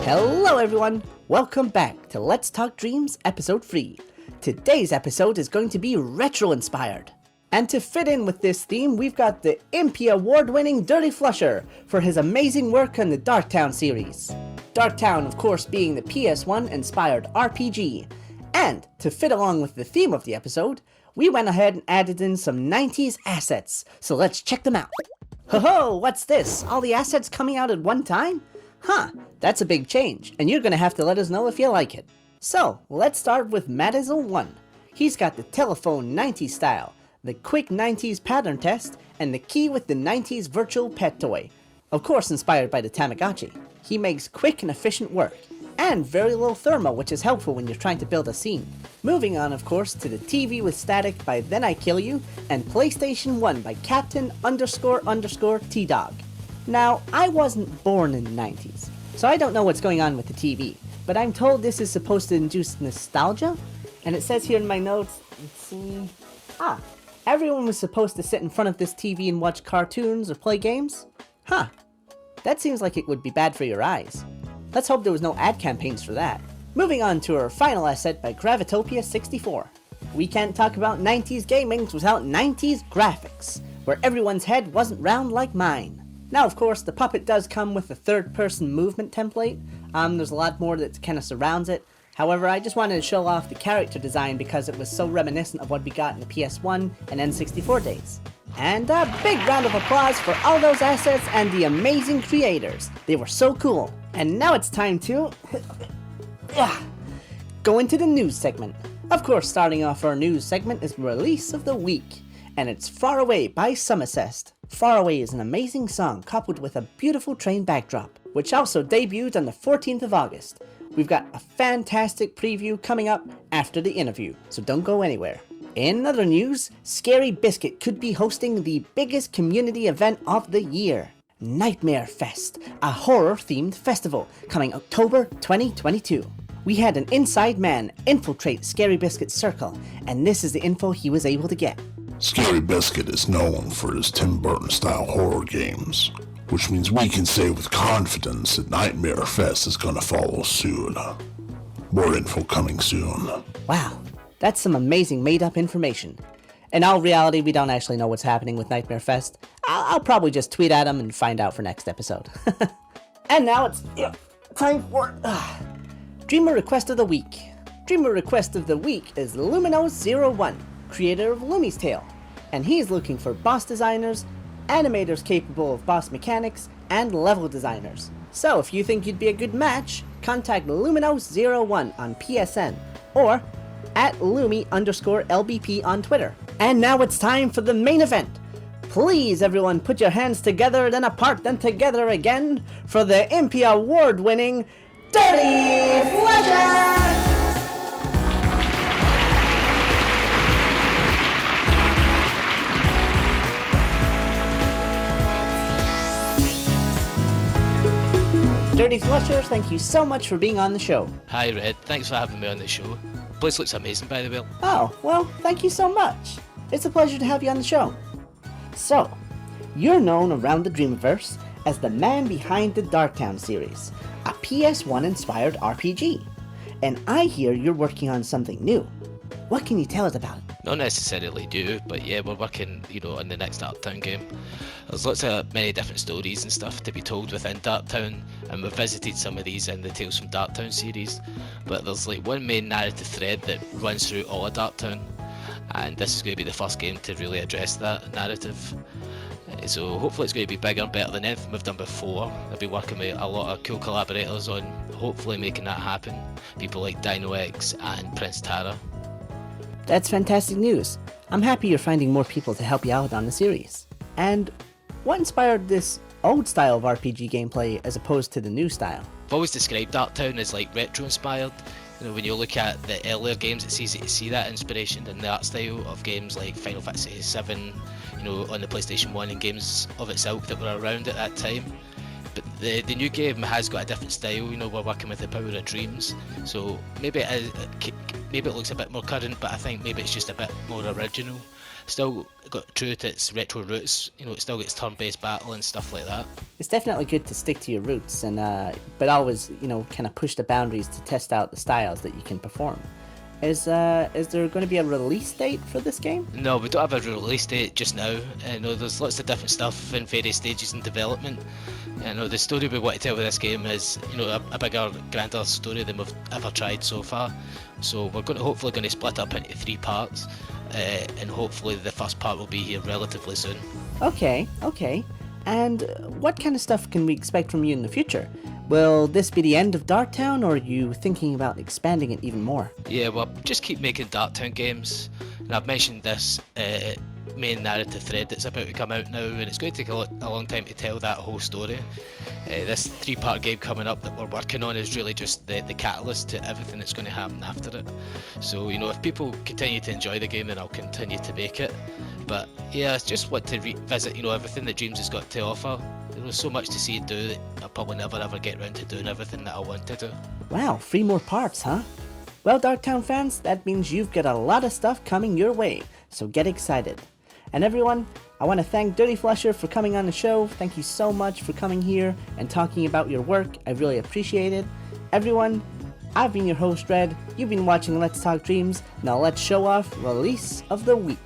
Hello everyone, welcome back to Let's Talk Dreams episode 3. Today's episode is going to be retro inspired. And to fit in with this theme, we've got the Impy award-winning DirtyFlusher for his amazing work on the Darktown series. Darktown, of course, being the PS1 inspired RPG. And to fit along with the theme of the episode, we went ahead and added in some 90s assets, so let's check them out. Ho-ho, what's this? All the assets coming out at one time? Huh, that's a big change, and you're gonna have to let us know if you like it. So, let's start with Madizzle1. He's got the telephone 90s style, the quick 90s pattern test, and the key with the 90s virtual pet toy. Of course inspired by the Tamagotchi. He makes quick and efficient work, and very little thermal, which is helpful when you're trying to build a scene. Moving on, of course, to the TV with static by Then I Kill You, and PlayStation 1 by Captain__T-Dog. Now, I wasn't born in the 90s, so I don't know what's going on with the TV, but I'm told this is supposed to induce nostalgia, and it says here in my notes, let's see, everyone was supposed to sit in front of this TV and watch cartoons or play games? Huh, that seems like it would be bad for your eyes. Let's hope there was no ad campaigns for that. Moving on to our final asset by Gravitopia64. We can't talk about 90s gaming without 90s graphics, where everyone's head wasn't round like mine. Now, of course, the puppet does come with a third-person movement template. There's a lot more that kind of surrounds it. However, I just wanted to show off the character design because it was so reminiscent of what we got in the PS1 and N64 days. And a big round of applause for all those assets and the amazing creators. They were so cool. And now it's time to go into the news segment. Of course, starting off our news segment is Release of the Week, and it's Far Away by Summercest. Far Away is an amazing song coupled with a beautiful train backdrop, which also debuted on the 14th of August. We've got a fantastic preview coming up after the interview, so don't go anywhere. In other news, Scary Biscuit could be hosting the biggest community event of the year, Nightmare Fest, a horror-themed festival coming October 2022. We had an inside man infiltrate Scary Biscuit's circle, and this is the info he was able to get. Scary Biscuit is known for his Tim Burton-style horror games, which means we can say with confidence that Nightmare Fest is gonna follow soon. More info coming soon. Wow, that's some amazing made-up information. In all reality, we don't actually know what's happening with Nightmare Fest. I'll probably just tweet at him and find out for next episode. And now it's time for Dreamer Request of the Week. Dreamer Request of the Week is Luminos01, creator of Lumi's Tale, and he's looking for boss designers, animators capable of boss mechanics, and level designers. So if you think you'd be a good match, contact Luminos01 on PSN, or at Lumi_LBP on Twitter. And now it's time for the main event. Please everyone put your hands together, then apart, then together again, for the Impy award-winning DirtyFlusher! DirtyFlusher, thank you so much for being on the show. Hi Red, thanks for having me on the show. The place looks amazing by the way. Oh, well, thank you so much. It's a pleasure to have you on the show. So, you're known around the Dreamverse as the man behind the Darktown series, a PS1 inspired RPG. And I hear you're working on something new. What can you tell us about it? Not necessarily new, but yeah, we're working, on the next Darktown game. There's lots of many different stories and stuff to be told within Darktown, and we've visited some of these in the Tales from Darktown series, but there's like one main narrative thread that runs through all of Darktown, and this is going to be the first game to really address that narrative. So hopefully it's going to be bigger and better than anything we've done before. I've been working with a lot of cool collaborators on hopefully making that happen. People like Dino X and Prince Tara. That's fantastic news. I'm happy you're finding more people to help you out on the series. And what inspired this old style of RPG gameplay as opposed to the new style? I've always described Darktown as like retro inspired. When you look at the earlier games, it's easy to see that inspiration in the art style of games like Final Fantasy VII, on the PlayStation 1 and games of its ilk that were around at that time. But the new game has got a different style. We're working with the power of dreams, so maybe it maybe it looks a bit more current, but I think maybe it's just a bit more original. Still got true to its retro roots, you know, it still gets turn-based battle and stuff like that. It's definitely good to stick to your roots, and but always, you know, kind of push the boundaries to test out the styles that you can perform. Is there going to be a release date for this game? No, we don't have a release date just now. No, there's lots of different stuff in various stages in development. No, the story we want to tell with this game is, you know, a bigger, grander story than we've ever tried so far. So we're hopefully going to split up into 3 parts, and hopefully the first part will be here relatively soon. Okay. And what kind of stuff can we expect from you in the future? Will this be the end of Darktown, or are you thinking about expanding it even more? Yeah, well, just keep making Darktown games. And I've mentioned this main narrative thread that's about to come out now, and it's going to take a long time to tell that whole story. This 3-part game coming up that we're working on is really just the catalyst to everything that's going to happen after it. So, you know, if people continue to enjoy the game, then I'll continue to make it. But yeah, I just want to revisit, you know, everything that Dreams has got to offer. There's so much to see and do that I'll probably never ever get around to doing everything that I want to do. Wow, 3 more parts, huh? Well, Darktown fans, that means you've got a lot of stuff coming your way, so get excited. And everyone, I want to thank DirtyFlusher for coming on the show. Thank you so much for coming here and talking about your work. I really appreciate it. Everyone, I've been your host, Red. You've been watching Let's Talk Dreams. Now let's show off Release of the Week.